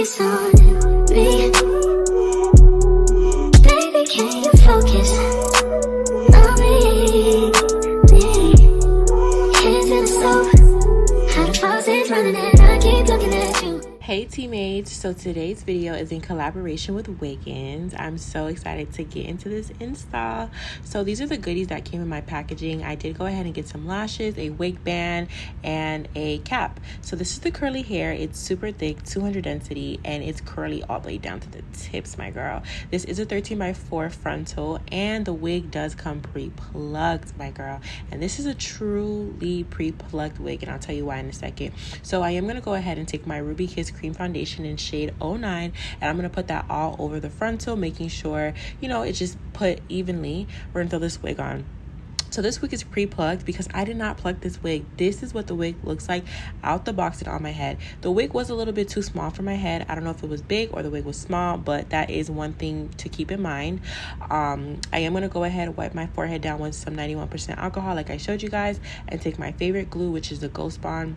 focus on me. Baby, can you focus on me? Hands in the stove, how the faucet's running and I keep looking at you. Hey teammates, so today's video is in collaboration with Wiggins. I'm so excited to get into this install. So these are the goodies that came in my packaging. I did go ahead and get some lashes, a wig band, and a cap. So this is the curly hair. It's super thick, 200 density, and it's curly all the way down to the tips, my girl. This is a 13x4 frontal, and the wig does come pre-plucked, my girl. And this is a truly pre-plucked wig, and I'll tell you why in a second. So I am going to go ahead and take my Ruby Kiss cream foundation in shade 09, and I'm going to put that all over the frontal, making sure, it's just put evenly. We're going to throw this wig on. So this wig is pre-plucked because I did not pluck this wig. This is what the wig looks like out the box and on my head. The wig was a little bit too small for my head. I don't know if it was big or the wig was small, but that is one thing to keep in mind. I am going to go ahead and wipe my forehead down with some 91% alcohol like I showed you guys, and take my favorite glue, which is the Ghost Bond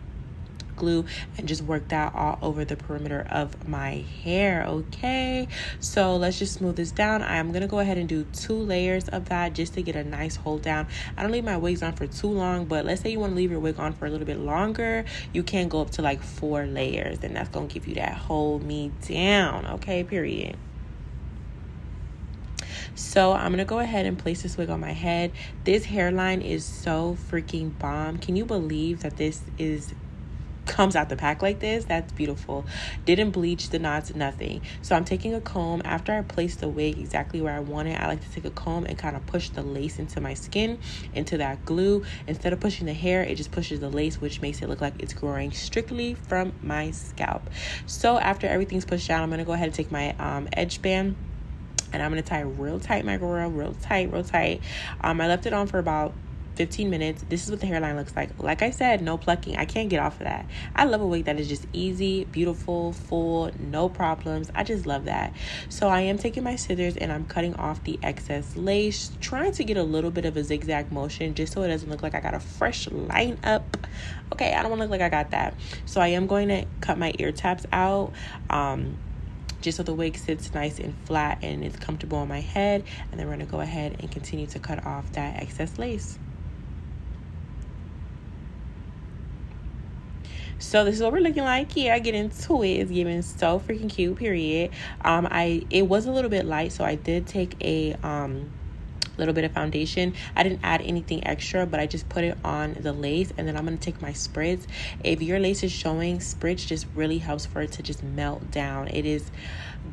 glue, and just work that all over the perimeter of my hair. Okay, so let's just smooth this down. I'm gonna go ahead and do 2 layers of that just to get a nice hold down. I don't leave my wigs on for too long, but let's say you want to leave your wig on for a little bit longer, you can go up to like 4 layers, and that's gonna give you that hold me down. Okay, period. So I'm gonna go ahead and place this wig on my head. This hairline is so freaking bomb. Can you believe that this comes out the pack like this? That's beautiful. Didn't bleach the knots, nothing. So I'm taking a comb. After I place the wig exactly where I want it, I like to take a comb and kind of push the lace into my skin, into that glue. Instead of pushing the hair, it just pushes the lace, which makes it look like it's growing strictly from my scalp. So after everything's pushed down, I'm going to go ahead and take my edge band, and I'm going to tie real tight, my girl, real tight. I left it on for about 15 minutes. This is what the hairline looks like. Like I said, no plucking. I can't get off of that. I love a wig that is just easy, beautiful, full, no problems. I just love that. So I am taking my scissors and I'm cutting off the excess lace, trying to get a little bit of a zigzag motion just so it doesn't look like I got a fresh line up. Okay, I don't want to look like I got that. So I am going to cut my ear tabs out, just so the wig sits nice and flat and it's comfortable on my head. And then we're going to go ahead and continue to cut off that excess lace. So this is what we're looking like. Yeah, I get into it. It's giving so freaking cute, period. It was a little bit light, so I did take a little bit of foundation. I didn't add anything extra, but I just put it on the lace, and then I'm going to take my spritz. If your lace is showing, spritz just really helps for it to just melt down. It is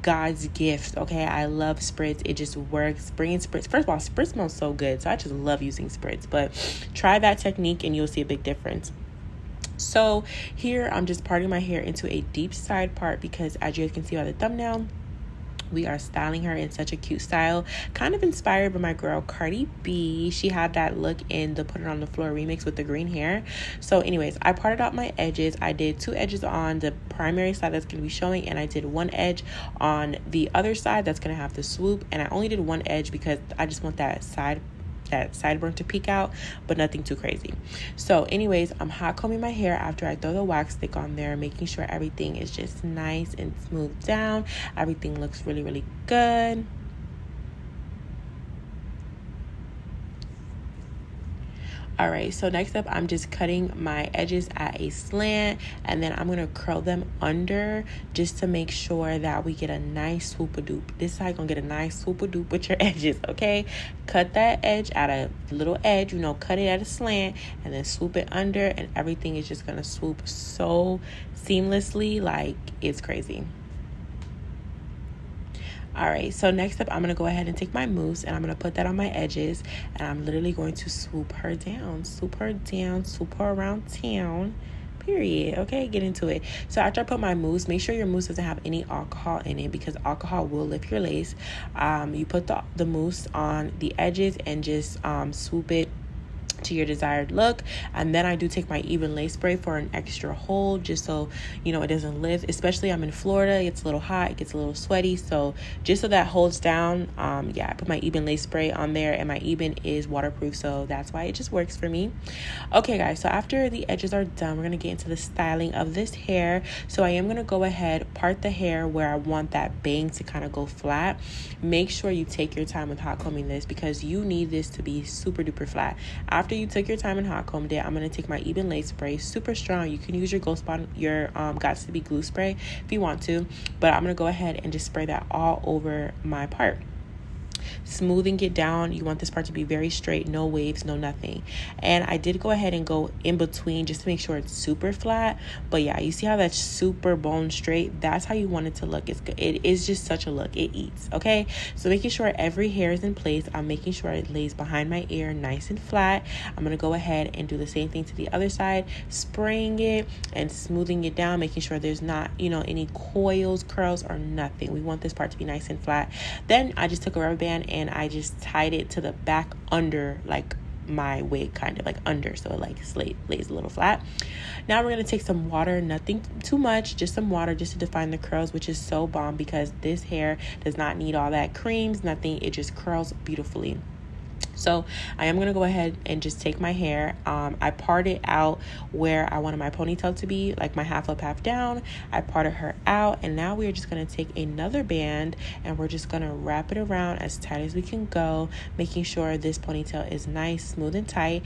God's gift. Okay, I love spritz. It just works. Bringing spritz, first of all, spritz smells so good, so I just love using spritz. But try that technique and you'll see a big difference. So here I'm just parting my hair into a deep side part because, as you guys can see by the thumbnail, we are styling her in such a cute style, kind of inspired by my girl Cardi B. She had that look in the Put It On The Floor remix with the green hair. So anyways, I parted out my edges. I did 2 edges on the primary side that's going to be showing, and I did 1 edge on the other side that's going to have the swoop. And I only did 1 edge because I just want that sideburn to peek out, but nothing too crazy. So anyways, I'm hot combing my hair after I throw the wax stick on there, making sure everything is just nice and smooth down. Everything looks really, really good. All right, so next up, I'm just cutting my edges at a slant, and then I'm going to curl them under just to make sure that we get a nice swoop-a-doop. This is how you're going to get a nice swoop-a-doop with your edges, okay? Cut that edge at a little edge, cut it at a slant, and then swoop it under, and everything is just going to swoop so seamlessly, like it's crazy. All right, so next up, I'm going to go ahead and take my mousse, and I'm going to put that on my edges, and I'm literally going to swoop her down, swoop her around town, period. Okay, get into it. So after I put my mousse, make sure your mousse doesn't have any alcohol in it because alcohol will lift your lace. You put the mousse on the edges and just swoop it to your desired look. And then I do take my even lace spray for an extra hold, just so you know it doesn't lift. Especially I'm in Florida, it's a little hot, it gets a little sweaty, so just so that holds down, yeah, I put my even lace spray on there, and my even is waterproof, so that's why it just works for me. Okay guys, so after the edges are done, we're gonna get into the styling of this hair. So I am gonna go ahead, part the hair where I want that bang to kind of go flat. Make sure you take your time with hot combing this, because you need this to be super duper flat. After you took your time and hot combed it, I'm going to take my even lace spray, super strong. You can use your Gots to be glue spray if you want to, but I'm going to go ahead and just spray that all over my part. Smoothing it down. You want this part to be very straight, no waves, no nothing. And I did go ahead and go in between just to make sure it's super flat. But yeah, you see how that's super bone straight? That's how you want it to look. It is just such a look. It eats. Okay, so making sure every hair is in place. I'm making sure it lays behind my ear nice and flat. I'm gonna go ahead and do the same thing to the other side, spraying it and smoothing it down, making sure there's not, you know, any coils, curls, or nothing. We want this part to be nice and flat. Then I just took a rubber band and I just tied it to the back under, like my wig, kind of like under, so it like lays a little flat. Now we're going to take some water, nothing too much, just some water, just to define the curls, which is so bomb because this hair does not need all that creams, nothing. It just curls beautifully. So I am going to go ahead and just take my hair. I parted out where I wanted my ponytail to be, like my half up, half down. I parted her out, and now we're just going to take another band and we're just going to wrap it around as tight as we can go, making sure this ponytail is nice, smooth, and tight.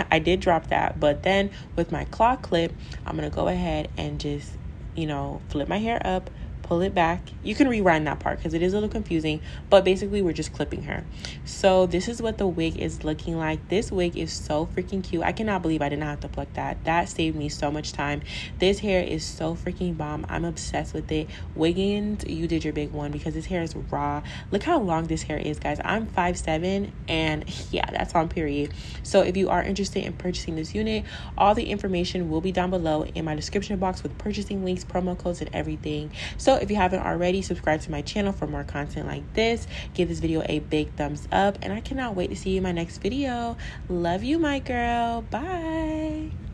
I did drop that, but then with my claw clip, I'm going to go ahead and just, you know, flip my hair up, pull it back. You can rewind that part because it is a little confusing, but basically we're just clipping her. So this is what the wig is looking like. This wig is so freaking cute. I cannot believe I did not have to pluck that. That saved me so much time. This hair is so freaking bomb. I'm obsessed with it. Wiggins, you did your big one because this hair is raw. Look how long this hair is, guys. I'm 5'7", and yeah, that's on period. So if you are interested in purchasing this unit, all the information will be down below in my description box with purchasing links, promo codes, and everything. So if you haven't already, subscribe to my channel for more content like this. Give this video a big thumbs up, and I cannot wait to see you in my next video. Love you, my girl. Bye.